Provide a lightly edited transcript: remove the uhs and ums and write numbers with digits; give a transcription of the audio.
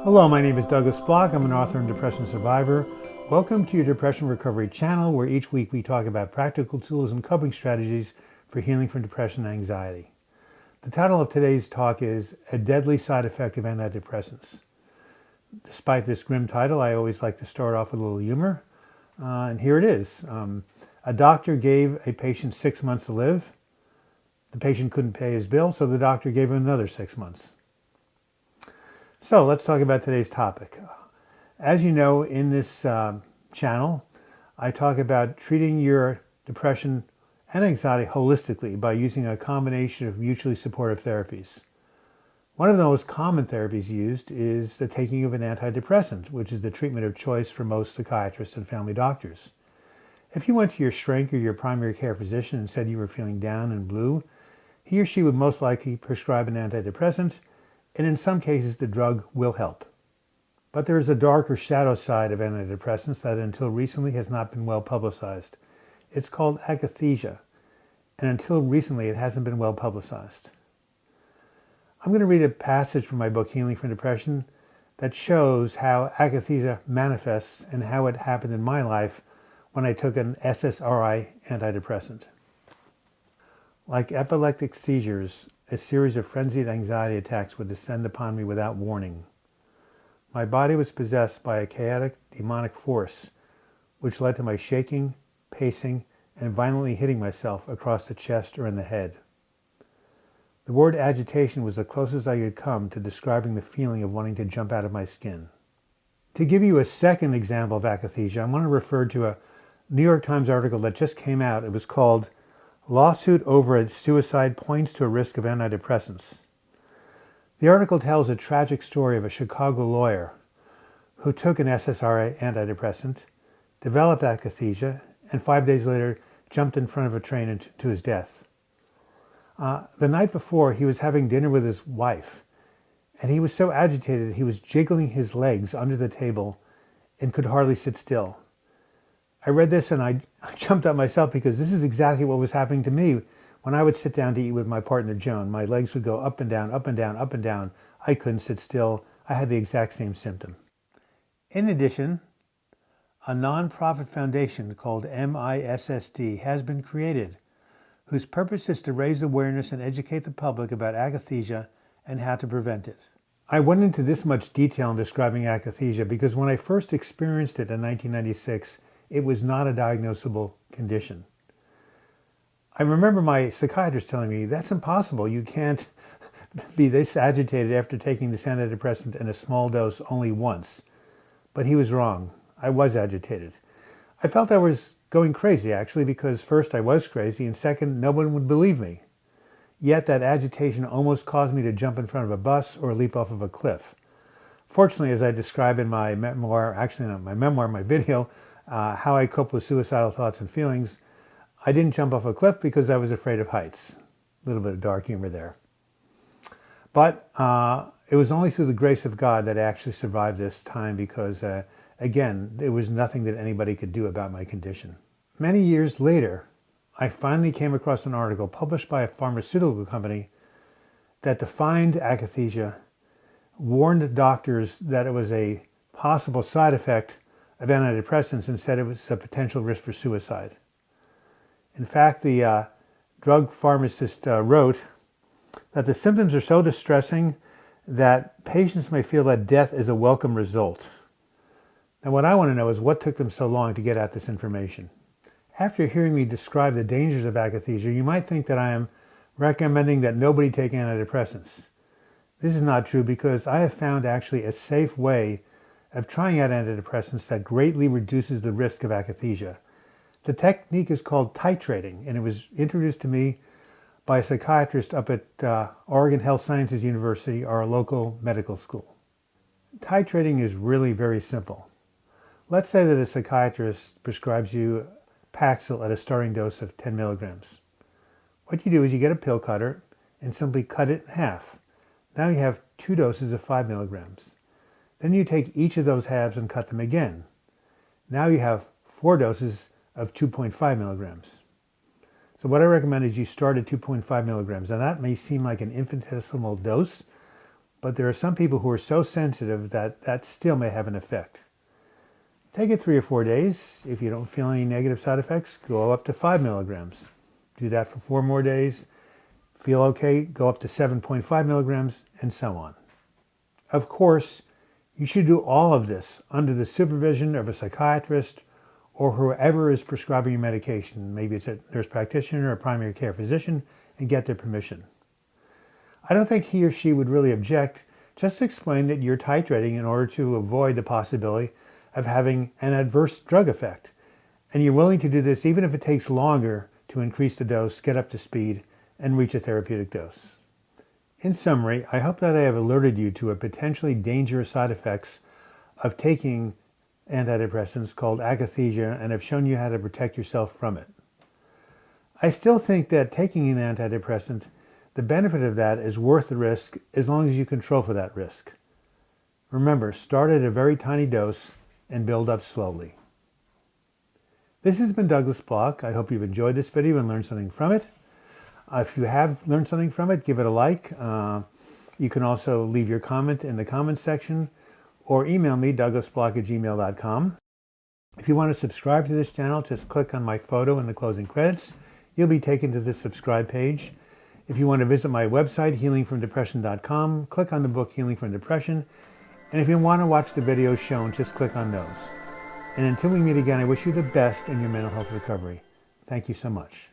Hello, my name is Douglas Bloch. I'm an author and depression survivor. Welcome to your Depression Recovery channel, where each week we talk about practical tools and coping strategies for healing from depression and anxiety. The title of today's talk is A Deadly Side Effect of Antidepressants. Despite this grim title, I always like to start off with a little humor. And here it is. A doctor gave a patient 6 months to live. The patient couldn't pay his bill, so the doctor gave him another 6 months. So let's talk about today's topic. As you know, in this channel, I talk about treating your depression and anxiety holistically by using a combination of mutually supportive therapies. One of the most common therapies used is the taking of an antidepressant, which is the treatment of choice for most psychiatrists and family doctors. If you went to your shrink or your primary care physician and said you were feeling down and blue, he or she would most likely prescribe an antidepressant, and in some cases the drug will help. But there is a darker shadow side of antidepressants that until recently has not been well publicized. It's called akathisia, and until recently it hasn't been well publicized. I'm going to read a passage from my book, Healing from Depression, that shows how akathisia manifests and how it happened in my life when I took an SSRI antidepressant. Like epileptic seizures, a series of frenzied anxiety attacks would descend upon me without warning. My body was possessed by a chaotic, demonic force, which led to my shaking, pacing, and violently hitting myself across the chest or in the head. The word agitation was the closest I could come to describing the feeling of wanting to jump out of my skin. To give you a second example of akathisia, I want to refer to a New York Times article that just came out. It was called "Lawsuit Over a Suicide Points to a Risk of Antidepressants." The article tells a tragic story of a Chicago lawyer who took an SSRI antidepressant, developed akathisia, and 5 days later jumped in front of a train to his death. The night before, he was having dinner with his wife, and he was so agitated he was jiggling his legs under the table and could hardly sit still. I read this and I jumped up myself because this is exactly what was happening to me when I would sit down to eat with my partner, Joan. My legs would go up and down, up and down, up and down. I couldn't sit still. I had the exact same symptom. In addition, a nonprofit foundation called MISSD has been created, whose purpose is to raise awareness and educate the public about akathisia and how to prevent it. I went into this much detail in describing akathisia because when I first experienced it in 1996, it was not a diagnosable condition. I remember my psychiatrist telling me, "That's impossible. You can't be this agitated after taking this antidepressant in a small dose only once." But he was wrong. I was agitated. I felt I was going crazy, actually, because first I was crazy, and second, no one would believe me. Yet that agitation almost caused me to jump in front of a bus or leap off of a cliff. Fortunately, as I describe in my memoir, actually not my memoir, my video, How I Cope with Suicidal Thoughts and Feelings, I didn't jump off a cliff because I was afraid of heights. A little bit of dark humor there. But it was only through the grace of God that I actually survived this time because, again, there was nothing that anybody could do about my condition. Many years later, I finally came across an article published by a pharmaceutical company that defined akathisia, warned doctors that it was a possible side effect of antidepressants and said it was a potential risk for suicide. In fact, the drug pharmacist wrote that the symptoms are so distressing that patients may feel that death is a welcome result. Now, what I want to know is what took them so long to get at this information. After hearing me describe the dangers of akathisia, you might think that I am recommending that nobody take antidepressants. This is not true because I have found actually a safe way of trying out antidepressants that greatly reduces the risk of akathisia. The technique is called titrating, and it was introduced to me by a psychiatrist up at Oregon Health Sciences University, our local medical school. Titrating is really very simple. Let's say that a psychiatrist prescribes you Paxil at a starting dose of 10 milligrams. What you do is you get a pill cutter and simply cut it in half. Now you have 2 doses of 5 milligrams. Then you take each of those halves and cut them again. Now you have 4 doses of 2.5 milligrams. So what I recommend is you start at 2.5 milligrams. Now that may seem like an infinitesimal dose, but there are some people who are so sensitive that that still may have an effect. Take it 3 or 4 days. If you don't feel any negative side effects, go up to 5 milligrams. Do that for 4 more days. Feel okay, go up to 7.5 milligrams, and so on. Of course, you should do all of this under the supervision of a psychiatrist or whoever is prescribing your medication. Maybe it's a nurse practitioner or a primary care physician, and get their permission. I don't think he or she would really object. Just explain that you're titrating in order to avoid the possibility of having an adverse drug effect. And you're willing to do this even if it takes longer to increase the dose, get up to speed, and reach a therapeutic dose. In summary, I hope that I have alerted you to a potentially dangerous side effects of taking antidepressants called akathisia and have shown you how to protect yourself from it. I still think that taking an antidepressant, the benefit of that is worth the risk as long as you control for that risk. Remember, start at a very tiny dose and build up slowly. This has been Douglas Bloch. I hope you've enjoyed this video and learned something from it. If you have learned something from it, give it a like. You can also leave your comment in the comments section or email me, douglasbloch@gmail.com. If you want to subscribe to this channel, just click on my photo in the closing credits. You'll be taken to the subscribe page. If you want to visit my website, healingfromdepression.com, click on the book Healing from Depression. And if you want to watch the videos shown, just click on those. And until we meet again, I wish you the best in your mental health recovery. Thank you so much.